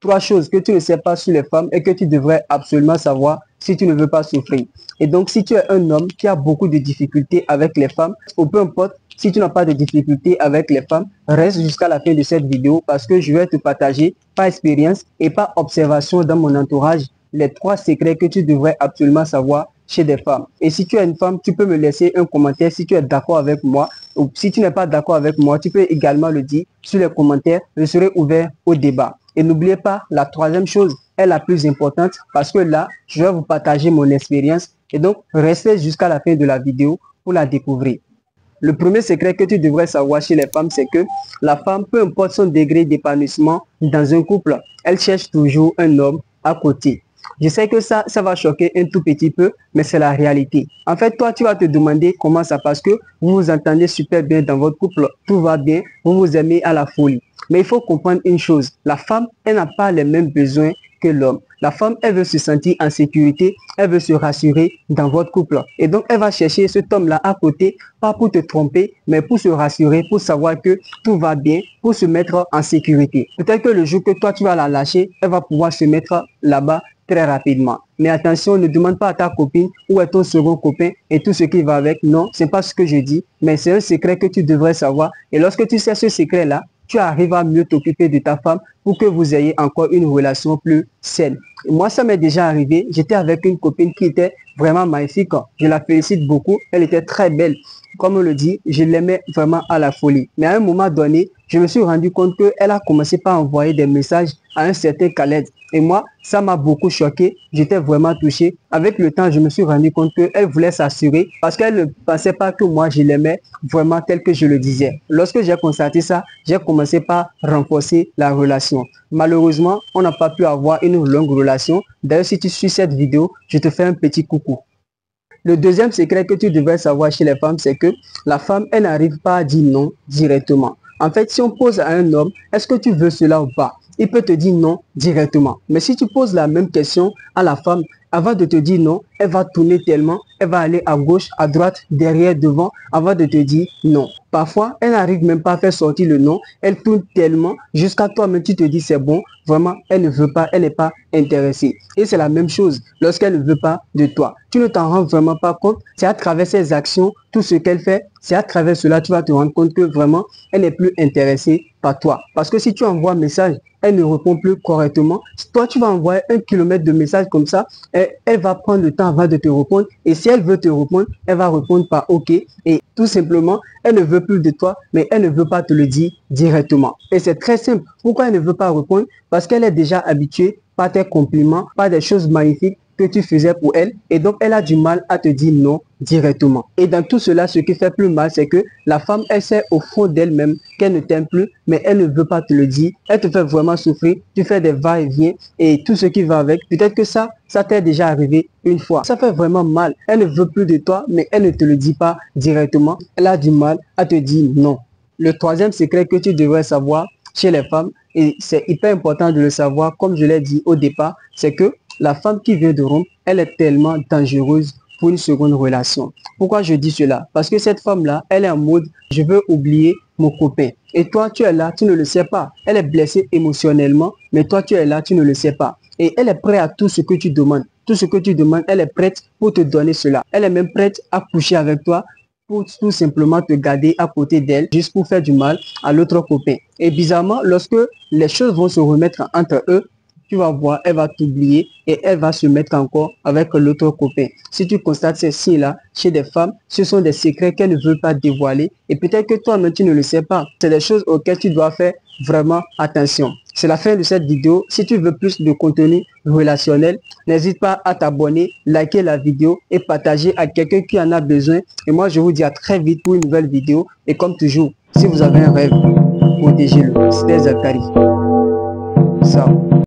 trois choses que tu ne sais pas sur les femmes et que tu devrais absolument savoir si tu ne veux pas souffrir. Et donc, si tu es un homme qui a beaucoup de difficultés avec les femmes, ou peu importe, si tu n'as pas de difficultés avec les femmes, reste jusqu'à la fin de cette vidéo parce que je vais te partager par expérience et par observation dans mon entourage les trois secrets que tu devrais absolument savoir chez des femmes. Et si tu es une femme, tu peux me laisser un commentaire si tu es d'accord avec moi, ou si tu n'es pas d'accord avec moi, tu peux également le dire sur les commentaires. Je serai ouvert au débat. Et n'oubliez pas, la troisième chose est la plus importante parce que là, je vais vous partager mon expérience et donc restez jusqu'à la fin de la vidéo pour la découvrir. Le premier secret que tu devrais savoir chez les femmes, c'est que la femme, peu importe son degré d'épanouissement dans un couple, elle cherche toujours un homme à côté. Je sais que ça va choquer un tout petit peu, mais c'est la réalité. En fait, toi, tu vas te demander comment ça, parce que vous vous entendez super bien dans votre couple, tout va bien, vous vous aimez à la folie. Mais il faut comprendre une chose, la femme, elle n'a pas les mêmes besoins que l'homme. La femme, elle veut se sentir en sécurité, elle veut se rassurer dans votre couple. Et donc, elle va chercher cet homme-là à côté, pas pour te tromper, mais pour se rassurer, pour savoir que tout va bien, pour se mettre en sécurité. Peut-être que le jour que toi, tu vas la lâcher, elle va pouvoir se mettre là-bas très rapidement. Mais attention, ne demande pas à ta copine où est ton second copain et tout ce qui va avec. Non, c'est pas ce que je dis, mais c'est un secret que tu devrais savoir. Et lorsque tu sais ce secret-là, tu arrives à mieux t'occuper de ta femme pour que vous ayez encore une relation plus saine. Moi, ça m'est déjà arrivé. J'étais avec une copine qui était vraiment magnifique. Je la félicite beaucoup. Elle était très belle. Comme on le dit, je l'aimais vraiment à la folie. Mais à un moment donné, je me suis rendu compte qu'elle a commencé par envoyer des messages à un certain Khaled. Et moi, ça m'a beaucoup choqué. J'étais vraiment touché. Avec le temps, je me suis rendu compte qu'elle voulait s'assurer parce qu'elle ne pensait pas que moi, je l'aimais vraiment tel que je le disais. Lorsque j'ai constaté ça, j'ai commencé par renforcer la relation. Malheureusement, on n'a pas pu avoir une longue relation. D'ailleurs, si tu suis cette vidéo, je te fais un petit coucou. Le deuxième secret que tu devrais savoir chez les femmes, c'est que la femme, elle n'arrive pas à dire non directement. En fait, si on pose à un homme, est-ce que tu veux cela ou pas? Il peut te dire non directement. Mais si tu poses la même question à la femme, avant de te dire non, elle va tourner tellement, elle va aller à gauche, à droite, derrière, devant, avant de te dire non. Parfois, elle n'arrive même pas à faire sortir le non, elle tourne tellement jusqu'à toi-même, tu te dis c'est bon, vraiment, elle ne veut pas, elle n'est pas intéressée. Et c'est la même chose lorsqu'elle ne veut pas de toi. Tu ne t'en rends vraiment pas compte, c'est à travers ses actions, tout ce qu'elle fait, c'est à travers cela tu vas te rendre compte que vraiment, elle n'est plus intéressée par toi. Parce que si tu envoies un message, elle ne répond plus correctement. Toi, tu vas envoyer 1 kilomètre de message comme ça, elle va prendre le temps avant de te répondre. Et si elle veut te répondre, elle va répondre par OK. Et tout simplement, elle ne veut plus de toi, mais elle ne veut pas te le dire directement. Et c'est très simple. Pourquoi elle ne veut pas répondre? Parce qu'elle est déjà habituée par tes compliments, par des choses magnifiques que tu faisais pour elle. Et donc, elle a du mal à te dire non directement. Et dans tout cela, ce qui fait plus mal, c'est que la femme, elle sait au fond d'elle-même qu'elle ne t'aime plus, mais elle ne veut pas te le dire. Elle te fait vraiment souffrir. Tu fais des va-et-vient et tout ce qui va avec. Peut-être que ça t'est déjà arrivé une fois. Ça fait vraiment mal. Elle ne veut plus de toi, mais elle ne te le dit pas directement. Elle a du mal à te dire non. Le troisième secret que tu devrais savoir chez les femmes, et c'est hyper important de le savoir, comme je l'ai dit au départ, c'est que la femme qui vient de rompre, elle est tellement dangereuse pour une seconde relation. Pourquoi je dis cela? Parce que cette femme-là, elle est en mode, je veux oublier mon copain. Et toi, tu es là, tu ne le sais pas. Elle est blessée émotionnellement, mais toi, tu es là, tu ne le sais pas. Et elle est prête à tout ce que tu demandes. Tout ce que tu demandes, elle est prête pour te donner cela. Elle est même prête à coucher avec toi pour tout simplement te garder à côté d'elle, juste pour faire du mal à l'autre copain. Et bizarrement, lorsque les choses vont se remettre entre eux, tu vas voir, elle va t'oublier et elle va se mettre encore avec l'autre copain. Si tu constates ces signes-là chez des femmes, ce sont des secrets qu'elles ne veulent pas dévoiler et peut-être que toi-même tu ne le sais pas. C'est des choses auxquelles tu dois faire vraiment attention. C'est la fin de cette vidéo. Si tu veux plus de contenu relationnel, n'hésite pas à t'abonner, liker la vidéo et partager à quelqu'un qui en a besoin. Et moi, je vous dis à très vite pour une nouvelle vidéo. Et comme toujours, si vous avez un rêve, protégez-le. C'était Zachary. Ciao.